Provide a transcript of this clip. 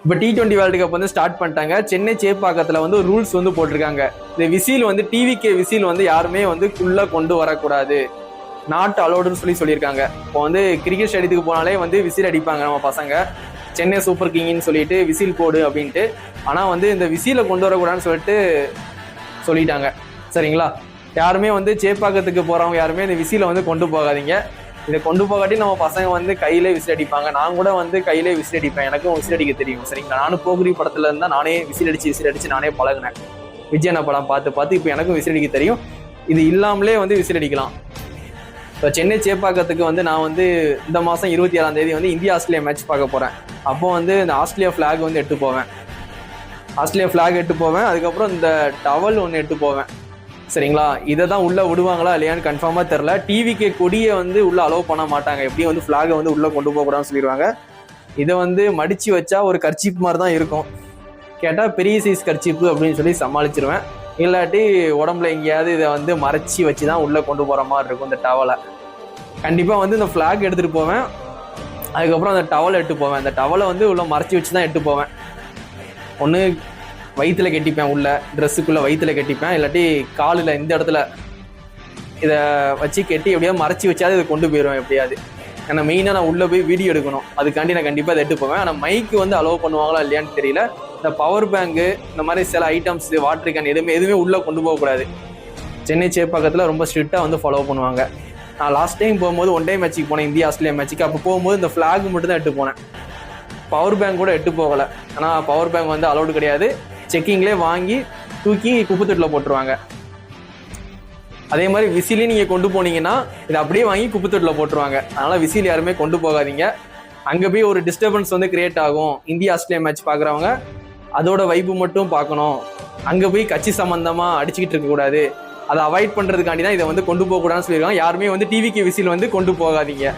இப்போ T20 world cup வந்து start பண்ணிட்டாங்க. சென்னை சேப்பாக்கத்தில் வந்து ரூல்ஸ் வந்து போட்டிருக்காங்க. இந்த விசில் வந்து டிவிகே விசில் வந்து யாருமே வந்து உள்ள கொண்டு வரக்கூடாது, நாட் அலோடுன்னு சொல்லியிருக்காங்க. இப்போ வந்து கிரிக்கெட் ஸ்டேடியத்துக்கு போனாலே வந்து விசில் அடிப்பாங்க நம்ம பசங்க, சென்னை சூப்பர் கிங்னு சொல்லிட்டு விசில் போடு அப்படின்ட்டு. ஆனால் வந்து இந்த விசிலை கொண்டு வரக்கூடாதுன்னு சொல்லிட்டாங்க. சரிங்களா? யாருமே வந்து சேப்பாக்கத்துக்கு போகிறவங்க யாருமே இந்த விசிலை வந்து கொண்டு போகாதீங்க. இதை கொண்டு போகாட்டி நம்ம பசங்க வந்து கையிலே விசில் அடிப்பாங்க. நான் கூட வந்து கையிலே விசில் அடிப்பேன், எனக்கும் விசில் அடிக்க தெரியும். சரிங்களா? நானும் போகிரி படத்துல இருந்தா நானே விசில் அடிச்சு நானே பழகினேன். விஜயன படம் பார்த்து இப்போ எனக்கும் விசில் அடிக்க தெரியும். இது இல்லாமலே வந்து விசில் அடிக்கலாம். இப்போ சென்னை சேப்பாக்கத்துக்கு வந்து நான் வந்து இந்த மாதம் 27ஆம் தேதி வந்து இந்தியா ஆஸ்திரேலியா மேட்ச் பார்க்க போகிறேன். அப்போ வந்து இந்த ஆஸ்திரேலியா ஃப்ளாக் வந்து எடுத்து போவேன். அதுக்கப்புறம் இந்த டவல் ஒன்று எடுத்து போவேன். சரிங்களா? இதை தான் உள்ளே விடுவாங்களா இல்லையான்னு கன்ஃபார்மாக தெரில. டிவிக்கு கொடியை வந்து உள்ளே அலோவ் பண்ண மாட்டாங்க. எப்படியும் வந்து ஃப்ளாகை வந்து உள்ளே கொண்டு போகக்கூடாதுன்னு சொல்லிடுவாங்க. இதை வந்து மடித்து வச்சா ஒரு கர்ச்சீப் மாதிரி தான் இருக்கும். கேட்டால் பெரிய சைஸ் கர்ச்சீப்பு அப்படின்னு சொல்லி சமாளிச்சிருவேன். இல்லாட்டி உடம்புல எங்கேயாவது இதை வந்து மறைச்சி வச்சு தான் உள்ளே கொண்டு போகிற மாதிரி இருக்கும். இந்த டவலை கண்டிப்பாக வந்து இந்த ஃப்ளாக் எடுத்துகிட்டு போவேன். அதுக்கப்புறம் அந்த டவலை எடுத்து போவேன். அந்த டவலை வந்து உள்ளே மறைச்சி வச்சு தான் எடுத்து போவேன். ஒன்று வயிற்றுல கட்டிப்பேன், உள்ள ட்ரெஸ்ஸுக்குள்ளே வயிற்றுல கட்டிப்பேன், இல்லாட்டி காலில் இந்த இடத்துல இதை வச்சு கட்டி எப்படியாவது மறைச்சி வச்சாது இதை கொண்டு போயிடுவேன் எப்படியாவது. ஏன்னா மெயினாக நான் உள்ளே போய் வீடியோ எடுக்கணும், அதுக்காண்டி நான் கண்டிப்பாக அதை எடுத்து போவேன். ஆனால் மைக்கு வந்து அலோவ் பண்ணுவாங்களா இல்லையான்னு தெரியல. இந்த பவர் பேங்கு, இந்த மாதிரி சில ஐட்டம்ஸ், வாட்டர் கேன் எதுவுமே உள்ளே கொண்டு போகக்கூடாது. சென்னை சேப்பாக்கத்தில் ரொம்ப ஸ்ட்ரிக்டாக வந்து ஃபாலோ பண்ணுவாங்க. நான் லாஸ்ட் டைம் போகும்போது ஒன் டே மேட்ச்சுக்கு போனேன், இந்தியா ஆஸ்திரேலியா மேட்ச்சுக்கு. அப்போ போகும்போது இந்த ஃப்ளாக் மட்டும் தான் எடுத்து போனேன், பவர் பேங்க் கூட எடுத்து போகலை. ஆனால் பவர் பேங்க் வந்து அலோடு கிடையாது. செக்கிங்லேயே வாங்கி தூக்கி குப்பைத்தொட்டில் போட்டுருவாங்க. அதே மாதிரி விசிலையும் நீங்கள் கொண்டு போனீங்கன்னா இதை அப்படியே வாங்கி குப்பைத்தொட்டில் போட்டுருவாங்க. அதனால் விசில் யாருமே கொண்டு போகாதீங்க. அங்கே போய் ஒரு டிஸ்டர்பன்ஸ் வந்து கிரியேட் ஆகும். இந்தியா ஆஸ்திரேலியா மேட்ச் பார்க்குறவங்க அதோட வைப்பு மட்டும் பார்க்கணும். அங்கே போய் கட்சி சம்மந்தமாக அடிச்சுக்கிட்டு இருக்கக்கூடாது. அதை அவாய்ட் பண்ணுறதுக்காண்டி தான் இதை வந்து கொண்டு போகக்கூடாதுன்னு சொல்லியிருக்காங்க. யாருமே வந்து டிவிக்கு விசில் வந்து கொண்டு போகாதீங்க.